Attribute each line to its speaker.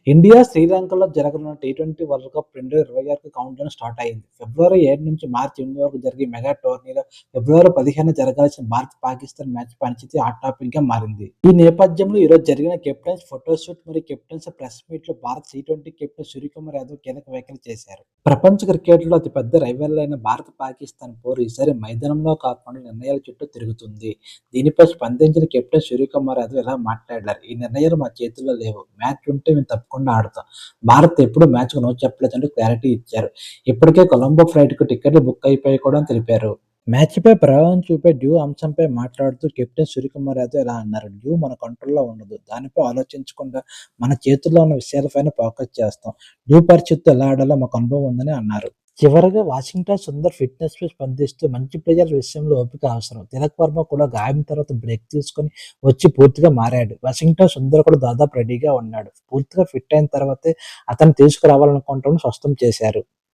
Speaker 1: India, శ్రీలంకలో జరగనున్న టీ20 వరల్డ్ కప్ 2026కి కౌంట్‌డౌన్ స్టార్ట్ అయింది. ఫిబ్రవరి 7 నుంచి మార్చి 8 వరకు జరిగే మెగా టోర్నీలో ఫిబ్రవరి 15న జరగాల్సిన భారత్-పాకిస్తాన్ మ్యాచ్ పరిస్థితి హాట్ టాపిక్‌గా మారింది. ఈ నేపథ్యంలో ఈరోజు జరిగిన కెప్టెన్స్ ఫోటోషూట్ మరియు కెప్టెన్స్ ప్రెస్ మీట్‌లో భారత టీ20 కెప్టెన్ సూర్యకుమార్ యాదవ్ కీలక వ్యాఖ్యలు చేశారు. ప్రపంచ క్రికెట్‌లో అతిపెద్ద రైవల్లైన భారత్-పాకిస్తాన్ పోరు ఈసారి మైదానంలో కాకుండా నిర్ణయాల చుట్టూ తిరుగుతుంది. దీనిపై స్పందించిన కెప్టెన్ సూర్యకుమార్ యాదవ్ ఇలా మాట్లాడారు. ఈ నిర్ణయాలు మా చేతుల్లో లేవు. మ్యాచ్ ఉంటే మేము తప్పకుండా ఆడతాం. భారత్ ఎప్పుడూ మ్యాచ్‌కు నో చెప్పలేదంటూ క్లారిటీ ఇచ్చారు. ఇప్పటికే కొలంబో ఫ్లైట్‌కు టికెట్లు బుక్ అయిపోయాయి కూడా అని తెలిపారు. మ్యాచ్‌పై ప్రభావం చూపే డ్యూ అంశంపై మాట్లాడుతూ కెప్టెన్ సూర్యకుమార్ యాదవ్ ఇలా అన్నారు. డ్యూ మన కంట్రోల్‌లో ఉండదు. దానిపై ఆలోచించకుండా మన చేతుల్లో ఉన్న విషయాలపైన ఫోకస్ చేస్తాం. డ్యూ పరిస్థితితో ఎలా ఆడాలో మాకు అనుభవం ఉందని అన్నారు. చివరగా వాషింగ్టన్ సుందర్ ఫిట్నెస్‌పై స్పందిస్తూ మంచి ప్లేయర్ల విషయంలో ఓపిక అవసరం. తిలక్ వర్మ కూడా గాయం తర్వాత బ్రేక్ తీసుకొని వచ్చి పూర్తిగా మారాడు. వాషింగ్టన్ సుందర్ కూడా దాదాపు రెడీగా ఉన్నాడు. పూర్తిగా ఫిట్ అయిన తర్వాతే అతన్ని తీసుకురావాలనుకుంటామని స్పష్టం చేశారు.